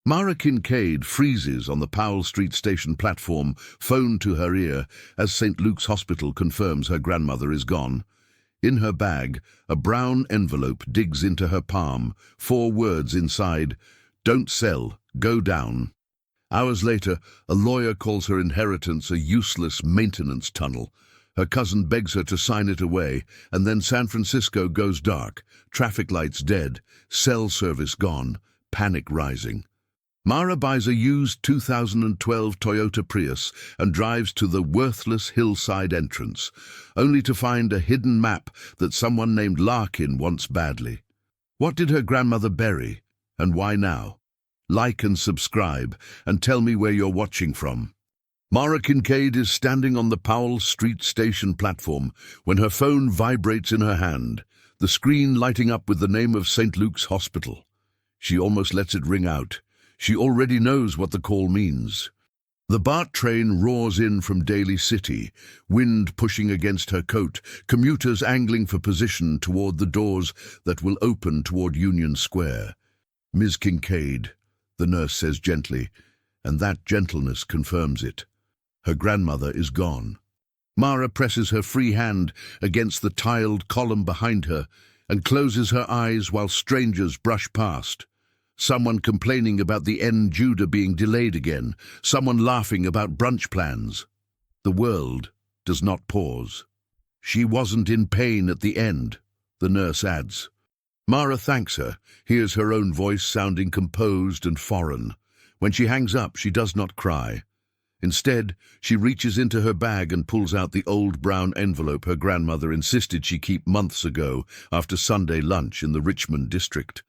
Mara Kincaid freezes on the Powell Street station platform, phone to her ear, as St. Luke's Hospital confirms her grandmother is gone. In her bag, a brown envelope digs into her palm, 4 words inside: "Don't sell, go down." Hours later, a lawyer calls her inheritance a useless maintenance tunnel. Her cousin begs her to sign it away, and then San Francisco goes dark, traffic lights dead, cell service gone, panic rising. Mara buys a used 2012 Toyota Prius and drives to the worthless hillside entrance, only to find a hidden map that someone named Larkin wants badly. What did her grandmother bury, and why now? Like and subscribe, and tell me where you're watching from. Mara Kincaid is standing on the Powell Street station platform when her phone vibrates in her hand, the screen lighting up with the name of St. Luke's Hospital. She almost lets it ring out. She already knows what the call means. The BART train roars in from Daly City, wind pushing against her coat, commuters angling for position toward the doors that will open toward Union Square. "Ms. Kincaid," the nurse says gently, and that gentleness confirms it. Her grandmother is gone. Mara presses her free hand against the tiled column behind her and closes her eyes while strangers brush past. Someone complaining about the N Judah being delayed again, someone laughing about brunch plans. The world does not pause. "She wasn't in pain at the end," the nurse adds. Mara thanks her, hears her own voice sounding composed and foreign. When she hangs up, she does not cry. Instead, she reaches into her bag and pulls out the old brown envelope her grandmother insisted she keep months ago after Sunday lunch in the Richmond district.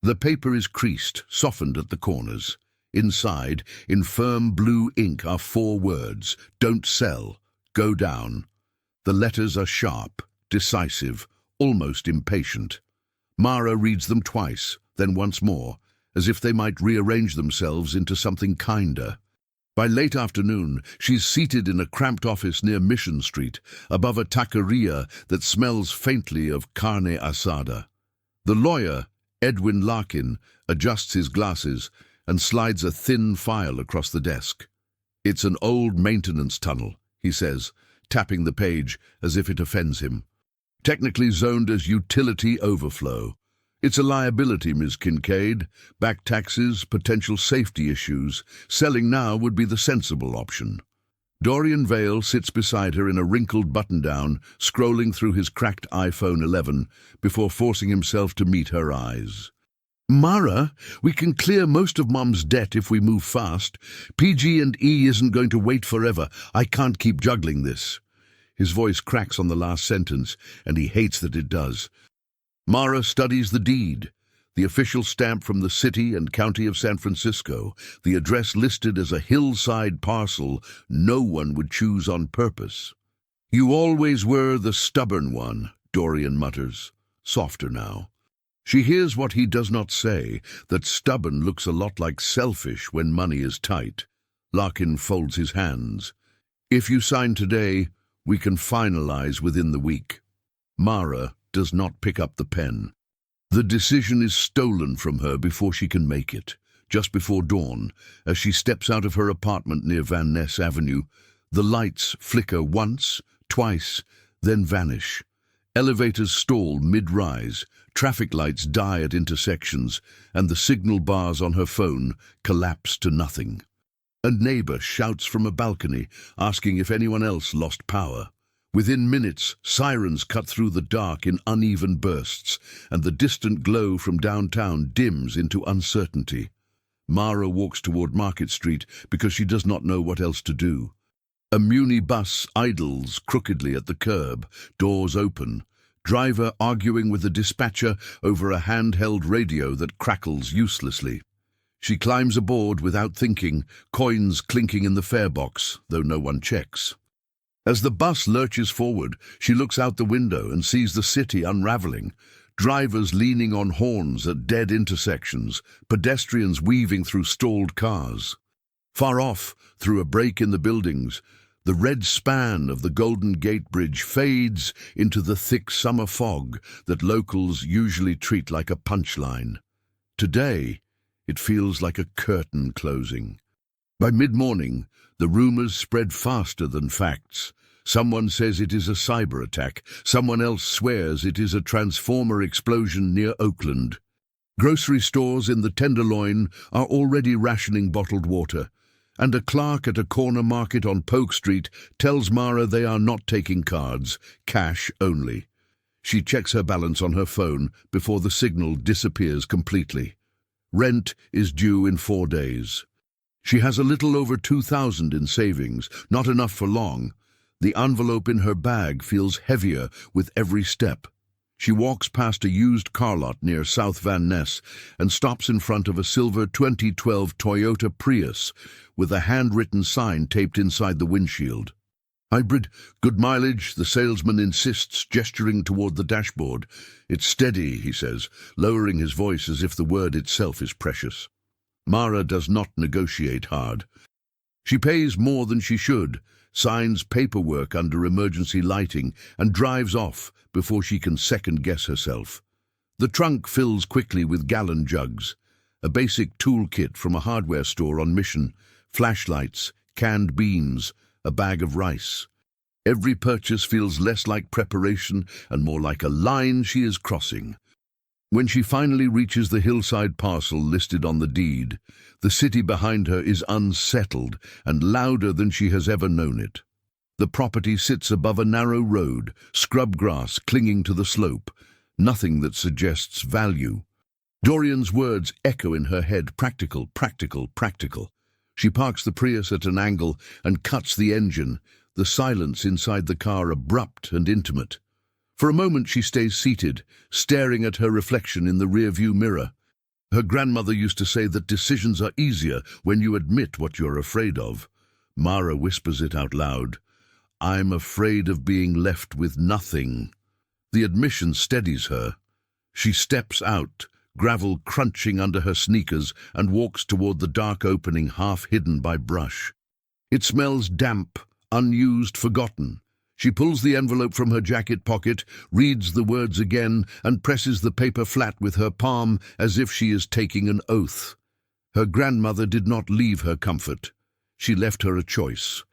The paper is creased, softened at the corners. Inside, in firm blue ink, are 4 words: "Don't sell, go down." The letters are sharp, decisive, almost impatient. Mara reads them twice, then once more, as if they might rearrange themselves into something kinder. By late afternoon, she's seated in a cramped office near Mission Street, above a taqueria that smells faintly of carne asada. The lawyer, Edwin Larkin, adjusts his glasses and slides a thin file across the desk. "It's an old maintenance tunnel," he says, tapping the page as if it offends him. "Technically zoned as utility overflow. It's a liability, Ms. Kincaid. Back taxes, potential safety issues. Selling now would be the sensible option." Dorian Vale sits beside her in a wrinkled button-down, scrolling through his cracked iPhone 11 before forcing himself to meet her eyes. "Mara, we can clear most of Mom's debt if we move fast. PG&E isn't going to wait forever. I can't keep juggling this." His voice cracks on the last sentence, and he hates that it does. Mara studies the deed, the official stamp from the city and county of San Francisco, the address listed as a hillside parcel no one would choose on purpose. "You always were the stubborn one," Dorian mutters, softer now. She hears what he does not say, that stubborn looks a lot like selfish when money is tight. Larkin folds his hands. "If you sign today, we can finalize within the week." Mara does not pick up the pen. The decision is stolen from her before she can make it. Just before dawn, as she steps out of her apartment near Van Ness Avenue, the lights flicker once, twice, then vanish. Elevators stall mid-rise, traffic lights die at intersections, and the signal bars on her phone collapse to nothing. A neighbor shouts from a balcony, asking if anyone else lost power. Within minutes, sirens cut through the dark in uneven bursts, and the distant glow from downtown dims into uncertainty. Mara walks toward Market Street because she does not know what else to do. A Muni bus idles crookedly at the curb, doors open, driver arguing with the dispatcher over a handheld radio that crackles uselessly. She climbs aboard without thinking, coins clinking in the fare box, though no one checks. As the bus lurches forward, she looks out the window and sees the city unraveling. Drivers leaning on horns at dead intersections, pedestrians weaving through stalled cars. Far off, through a break in the buildings, the red span of the Golden Gate Bridge fades into the thick summer fog that locals usually treat like a punchline. Today, It feels like a curtain closing. By mid-morning, the rumors spread faster than facts. Someone says it is a cyber attack. Someone else swears it is a transformer explosion near Oakland. Grocery stores in the Tenderloin are already rationing bottled water, and a clerk at a corner market on Polk Street tells Mara they are not taking cards, cash only. She checks her balance on her phone before the signal disappears completely. Rent is due in 4 days. She has a little over $2,000 in savings, not enough for long. The envelope in her bag feels heavier with every step. She walks past a used car lot near South Van Ness and stops in front of a silver 2012 Toyota Prius with a handwritten sign taped inside the windshield. Hybrid, good mileage, the salesman insists, gesturing toward the dashboard. It's steady, he says, lowering his voice as if the word itself is precious. Mara does not negotiate hard. She pays more than she should, signs paperwork under emergency lighting, and drives off before she can second-guess herself. The trunk fills quickly with gallon jugs, a basic toolkit from a hardware store on Mission, flashlights, canned beans, a bag of rice. Every purchase feels less like preparation and more like a line she is crossing. When she finally reaches the hillside parcel listed on the deed, the city behind her is unsettled and louder than she has ever known it. The property sits above a narrow road, scrub grass clinging to the slope, nothing that suggests value. Dorian's words echo in her head, practical, practical, practical. She parks the Prius at an angle and cuts the engine, the silence inside the car abrupt and intimate. For a moment she stays seated, staring at her reflection in the rearview mirror. Her grandmother used to say that decisions are easier when you admit what you're afraid of. Mara whispers it out loud. I'm afraid of being left with nothing. The admission steadies her. She steps out, gravel crunching under her sneakers, and walks toward the dark opening half hidden by brush. It smells damp, unused, forgotten. She pulls the envelope from her jacket pocket, reads the words again, and presses the paper flat with her palm as if she is taking an oath. Her grandmother did not leave her comfort. She left her a choice.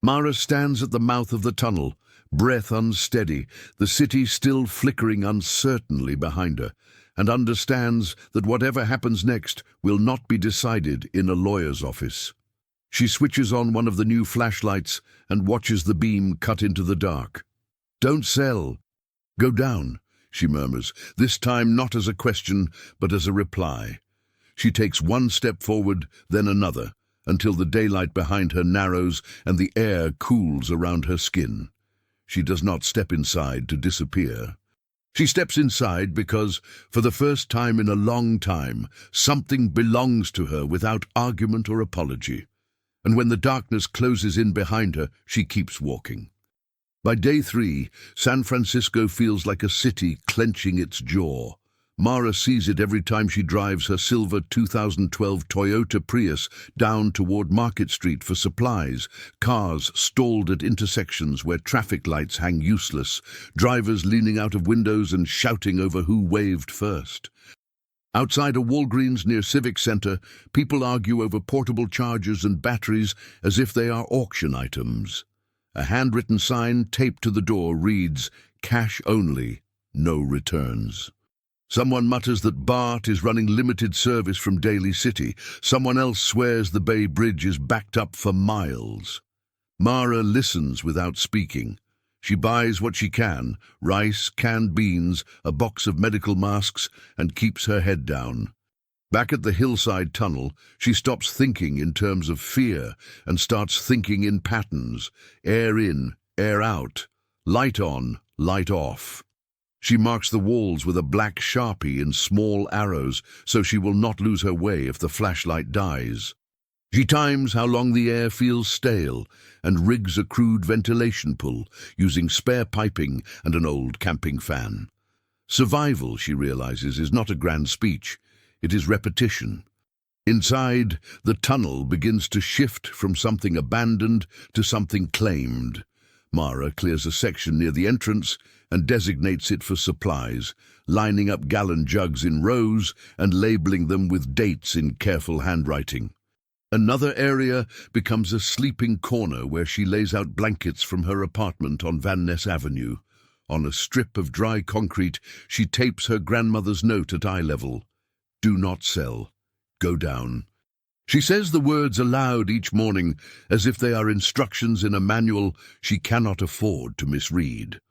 Mara stands at the mouth of the tunnel, breath unsteady, the city still flickering uncertainly behind her, and understands that whatever happens next will not be decided in a lawyer's office. She switches on one of the new flashlights and watches the beam cut into the dark. Don't sell. Go down, she murmurs, this time not as a question, but as a reply. She takes one step forward, then another, until the daylight behind her narrows and the air cools around her skin. She does not step inside to disappear. She steps inside because, for the first time in a long time, something belongs to her without argument or apology. And when the darkness closes in behind her, she keeps walking. By day 3, San Francisco feels like a city clenching its jaw. Mara sees it every time she drives her silver 2012 Toyota Prius down toward Market Street for supplies, cars stalled at intersections where traffic lights hang useless, drivers leaning out of windows and shouting over who waved first. Outside a Walgreens near Civic Center, people argue over portable chargers and batteries as if they are auction items. A handwritten sign taped to the door reads, "Cash only, no returns." Someone mutters that BART is running limited service from Daly City. Someone else swears the Bay Bridge is backed up for miles. Mara listens without speaking. She buys what she can, rice, canned beans, a box of medical masks, and keeps her head down. Back at the hillside tunnel, she stops thinking in terms of fear and starts thinking in patterns. Air in, air out, light on, light off. She marks the walls with a black Sharpie in small arrows so she will not lose her way if the flashlight dies. She times how long the air feels stale and rigs a crude ventilation pull using spare piping and an old camping fan. Survival, she realizes, is not a grand speech. It is repetition. Inside, the tunnel begins to shift from something abandoned to something claimed. Mara clears a section near the entrance and designates it for supplies, lining up gallon jugs in rows and labeling them with dates in careful handwriting. Another area becomes a sleeping corner where she lays out blankets from her apartment on Van Ness Avenue. On a strip of dry concrete, she tapes her grandmother's note at eye level. "Do not sell. Go down." She says the words aloud each morning as if they are instructions in a manual she cannot afford to misread.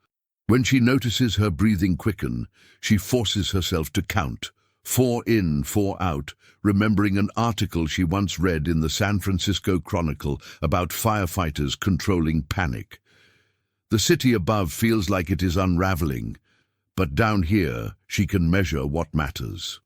When she notices her breathing quicken, she forces herself to count, 4 in, 4 out, remembering an article she once read in the San Francisco Chronicle about firefighters controlling panic. The city above feels like it is unraveling, but down here she can measure what matters.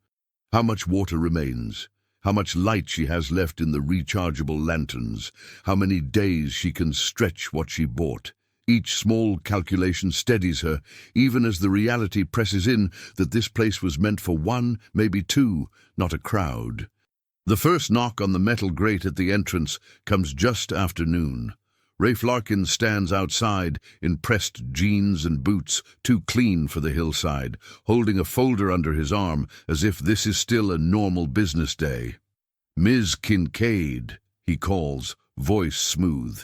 How much water remains, how much light she has left in the rechargeable lanterns, how many days she can stretch what she bought. Each small calculation steadies her, even as the reality presses in that this place was meant for 1, maybe 2, not a crowd. The first knock on the metal grate at the entrance comes just after noon. Rafe Larkin stands outside in pressed jeans and boots, too clean for the hillside, holding a folder under his arm as if this is still a normal business day. "Ms. Kincaid," he calls, voice smooth.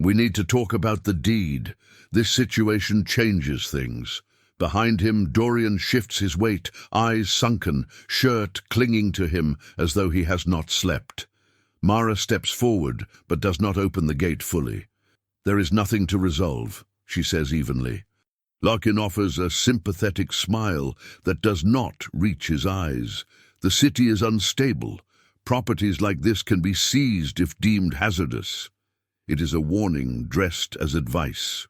"We need to talk about the deed. This situation changes things." Behind him, Dorian shifts his weight, eyes sunken, shirt clinging to him as though he has not slept. Mara steps forward, but does not open the gate fully. "There is nothing to resolve," she says evenly. Larkin offers a sympathetic smile that does not reach his eyes. The city is unstable. Properties like this can be seized if deemed hazardous. It is a warning dressed as advice.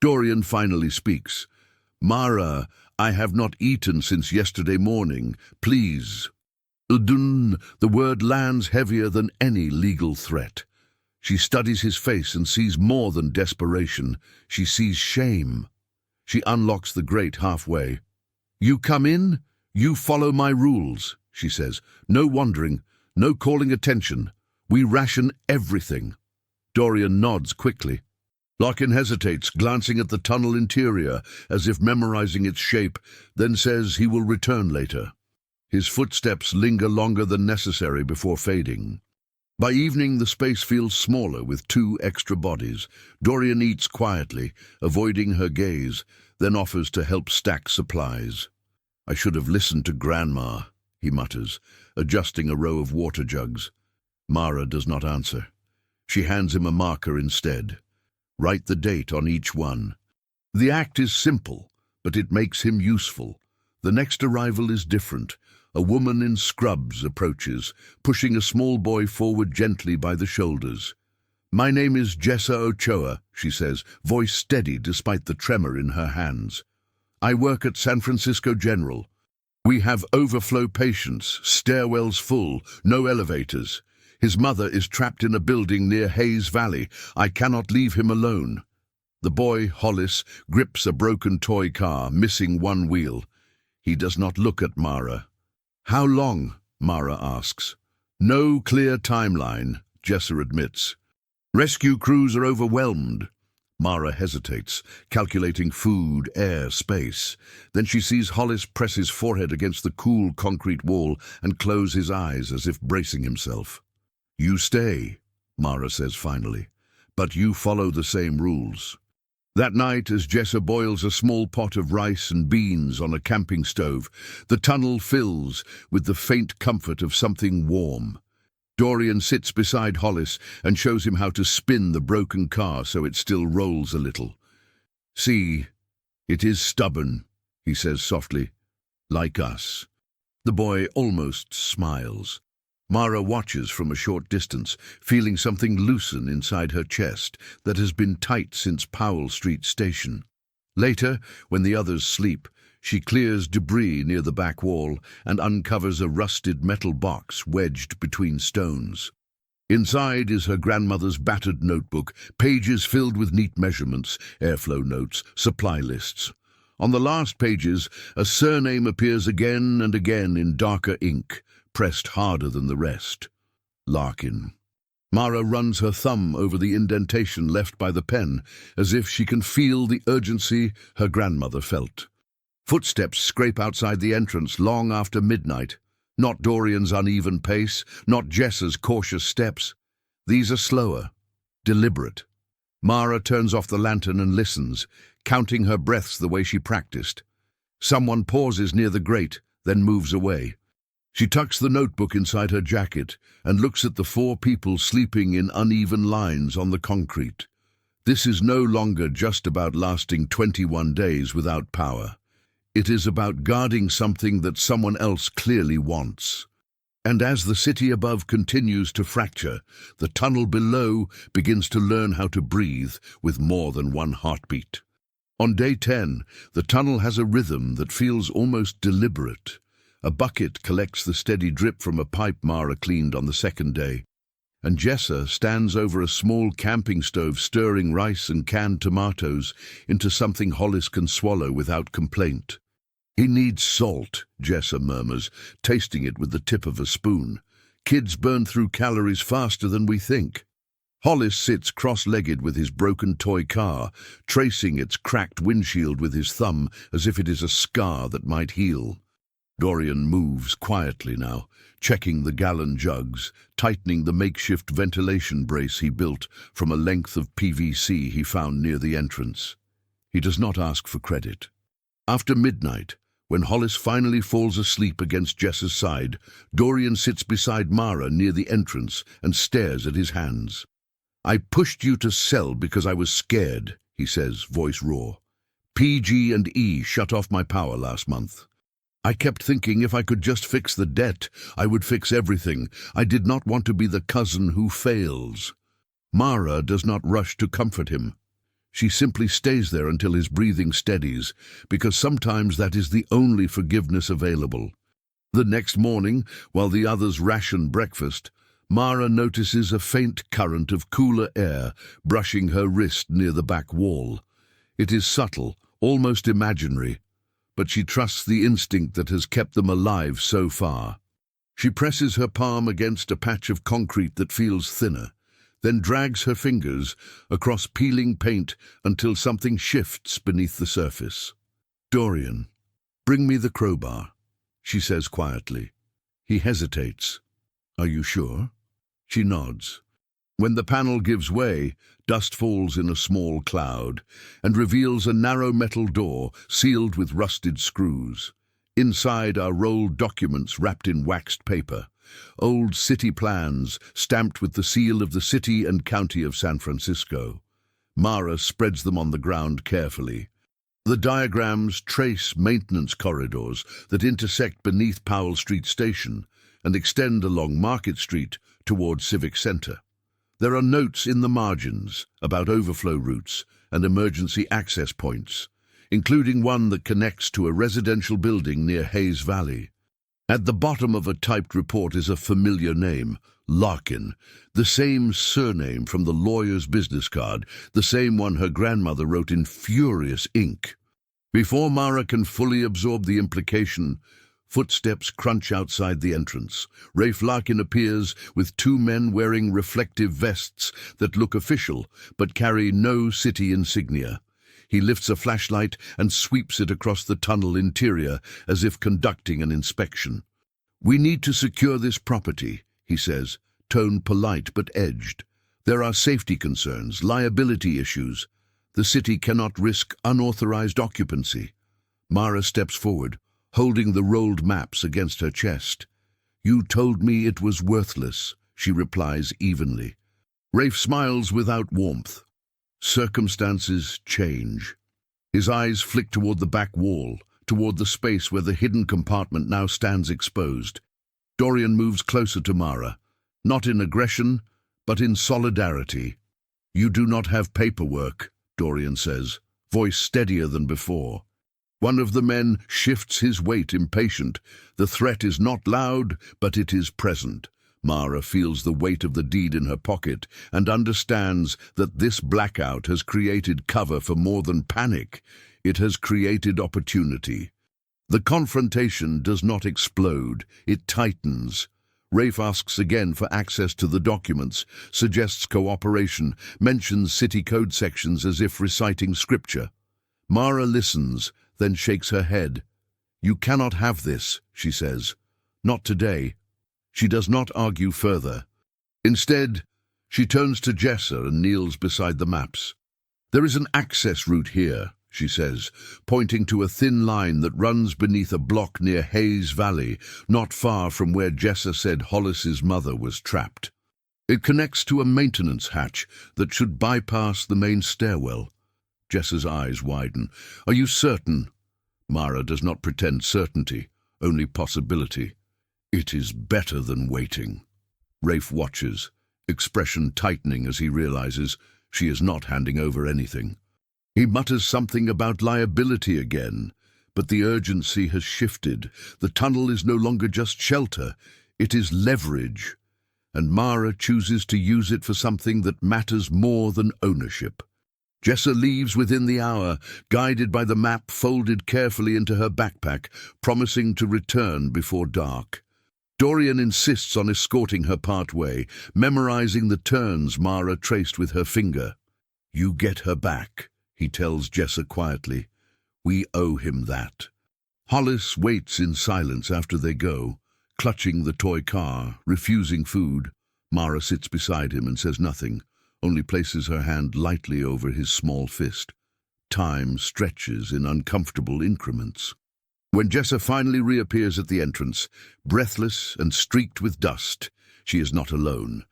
Dorian finally speaks. "Mara, I have not eaten since yesterday morning. Please." "Udun," the word lands heavier than any legal threat. She studies his face and sees more than desperation. She sees shame. She unlocks the grate halfway. "You come in, you follow my rules," she says. "No wandering, no calling attention. We ration everything." Dorian nods quickly. Larkin hesitates, glancing at the tunnel interior, as if memorizing its shape, then says he will return later. His footsteps linger longer than necessary before fading. By evening, the space feels smaller with 2 extra bodies. Dorian eats quietly, avoiding her gaze, then offers to help stack supplies. "I should have listened to Grandma," he mutters, adjusting a row of water jugs. Mara does not answer. She hands him a marker instead. "Write the date on each one." The act is simple, but it makes him useful. The next arrival is different. A woman in scrubs approaches, pushing a small boy forward gently by the shoulders. "My name is Jessa Ochoa," she says, voice steady despite the tremor in her hands. "I work at San Francisco General. We have overflow patients, stairwells full, no elevators. His mother is trapped in a building near Hayes Valley. I cannot leave him alone." The boy, Hollis, grips a broken toy car, missing one wheel. He does not look at Mara. "How long?" Mara asks. "No clear timeline," Jessa admits. "Rescue crews are overwhelmed." Mara hesitates, calculating food, air, space. Then she sees Hollis press his forehead against the cool concrete wall and close his eyes as if bracing himself. "You stay," Mara says finally, "but you follow the same rules." That night, as Jessa boils a small pot of rice and beans on a camping stove, the tunnel fills with the faint comfort of something warm. Dorian sits beside Hollis and shows him how to spin the broken car so it still rolls a little. "See, it is stubborn," he says softly, "like us." The boy almost smiles. Mara watches from a short distance, feeling something loosen inside her chest that has been tight since Powell Street Station. Later, when the others sleep, she clears debris near the back wall and uncovers a rusted metal box wedged between stones. Inside is her grandmother's battered notebook, pages filled with neat measurements, airflow notes, supply lists. On the last pages, a surname appears again and again in darker ink, pressed harder than the rest. Larkin. Mara runs her thumb over the indentation left by the pen, as if she can feel the urgency her grandmother felt. Footsteps scrape outside the entrance long after midnight. Not Dorian's uneven pace, not Jessa's cautious steps. These are slower, deliberate. Mara turns off the lantern and listens, counting her breaths the way she practiced. Someone pauses near the grate, then moves away. She tucks the notebook inside her jacket and looks at the 4 people sleeping in uneven lines on the concrete. This is no longer just about lasting 21 days without power. It is about guarding something that someone else clearly wants. And as the city above continues to fracture, the tunnel below begins to learn how to breathe with more than one heartbeat. On day 10, the tunnel has a rhythm that feels almost deliberate. A bucket collects the steady drip from a pipe Mara cleaned on the 2nd day, and Jessa stands over a small camping stove stirring rice and canned tomatoes into something Hollis can swallow without complaint. "He needs salt," Jessa murmurs, tasting it with the tip of a spoon. "Kids burn through calories faster than we think." Hollis sits cross-legged with his broken toy car, tracing its cracked windshield with his thumb as if it is a scar that might heal. Dorian moves quietly now, checking the gallon jugs, tightening the makeshift ventilation brace he built from a length of PVC he found near the entrance. He does not ask for credit. After midnight, when Hollis finally falls asleep against Jessa's side, Dorian sits beside Mara near the entrance and stares at his hands. "I pushed you to sell because I was scared," he says, voice raw. "PG&E shut off my power last month. I kept thinking if I could just fix the debt, I would fix everything. I did not want to be the cousin who fails." Mara does not rush to comfort him. She simply stays there until his breathing steadies, because sometimes that is the only forgiveness available. The next morning, while the others ration breakfast, Mara notices a faint current of cooler air brushing her wrist near the back wall. It is subtle, almost imaginary, but she trusts the instinct that has kept them alive so far. She presses her palm against a patch of concrete that feels thinner, then drags her fingers across peeling paint until something shifts beneath the surface. "Dorian, bring me the crowbar," she says quietly. He hesitates. "Are you sure?" She nods. When the panel gives way, dust falls in a small cloud and reveals a narrow metal door sealed with rusted screws. Inside are rolled documents wrapped in waxed paper, old city plans stamped with the seal of the city and county of San Francisco. Mara spreads them on the ground carefully. The diagrams trace maintenance corridors that intersect beneath Powell Street Station and extend along Market Street toward Civic Center. There are notes in the margins about overflow routes and emergency access points, including one that connects to a residential building near Hayes Valley. At the bottom of a typed report is a familiar name, Larkin, the same surname from the lawyer's business card, the same one her grandmother wrote in furious ink. Before Mara can fully absorb the implication, footsteps crunch outside the entrance. Rafe Larkin appears with 2 men wearing reflective vests that look official but carry no city insignia. He lifts a flashlight and sweeps it across the tunnel interior as if conducting an inspection. "We need to secure this property," he says, tone polite but edged. "There are safety concerns, liability issues. The city cannot risk unauthorized occupancy." Mara steps forward, holding the rolled maps against her chest. "You told me it was worthless," she replies evenly. Rafe smiles without warmth. Circumstances change. His eyes flick toward the back wall, toward the space where the hidden compartment now stands exposed. Dorian moves closer to Mara, not in aggression, but in solidarity. "You do not have paperwork," Dorian says, voice steadier than before. One of the men shifts his weight, impatient. The threat is not loud, but it is present. Mara feels the weight of the deed in her pocket and understands that this blackout has created cover for more than panic. It has created opportunity. The confrontation does not explode, it tightens. Rafe asks again for access to the documents, suggests cooperation, mentions city code sections as if reciting scripture. Mara listens, then shakes her head. "You cannot have this," she says. "Not today." She does not argue further. Instead, she turns to Jessa and kneels beside the maps. "There is an access route here," she says, pointing to a thin line that runs beneath a block near Hayes Valley, not far from where Jessa said Hollis's mother was trapped. It connects to a maintenance hatch that should bypass the main stairwell. Jessa's eyes widen. "Are you certain?" Mara does not pretend certainty, only possibility. "It is better than waiting." Rafe watches, expression tightening as he realizes she is not handing over anything. He mutters something about liability again, but the urgency has shifted. The tunnel is no longer just shelter, it is leverage, and Mara chooses to use it for something that matters more than ownership. Jessa leaves within the hour, guided by the map folded carefully into her backpack, promising to return before dark. Dorian insists on escorting her part way, memorizing the turns Mara traced with her finger. "You get her back," he tells Jessa quietly. "We owe him that." Hollis waits in silence after they go, clutching the toy car, refusing food. Mara sits beside him and says nothing, only places her hand lightly over his small fist. Time stretches in uncomfortable increments. When Jessa finally reappears at the entrance, breathless and streaked with dust, she is not alone.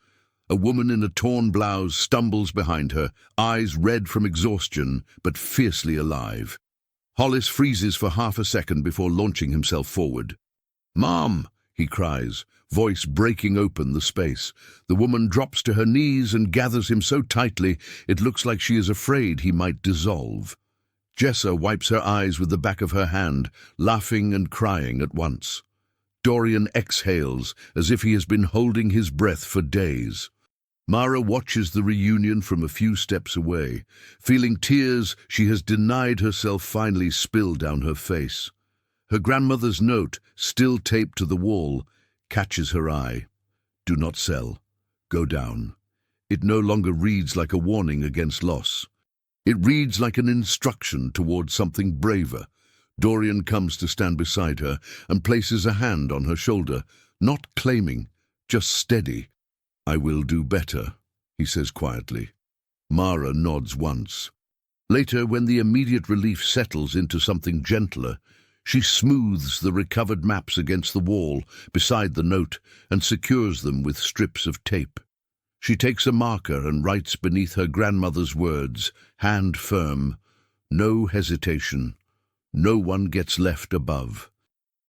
A woman in a torn blouse stumbles behind her, eyes red from exhaustion, but fiercely alive. Hollis freezes for half a second before launching himself forward. "Mom!" he cries, voice breaking open the space. The woman drops to her knees and gathers him so tightly it looks like she is afraid he might dissolve. Jessa wipes her eyes with the back of her hand, laughing and crying at once. Dorian exhales, as if he has been holding his breath for days. Mara watches the reunion from a few steps away, feeling tears she has denied herself finally spill down her face. Her grandmother's note, still taped to the wall, catches her eye. "Do not sell. Go down." It no longer reads like a warning against loss. It reads like an instruction towards something braver. Dorian comes to stand beside her and places a hand on her shoulder, not claiming, just steady. "I will do better," he says quietly. Mara nods once. Later, when the immediate relief settles into something gentler, she smooths the recovered maps against the wall beside the note and secures them with strips of tape. She takes a marker and writes beneath her grandmother's words, hand firm, "No hesitation. No one gets left above."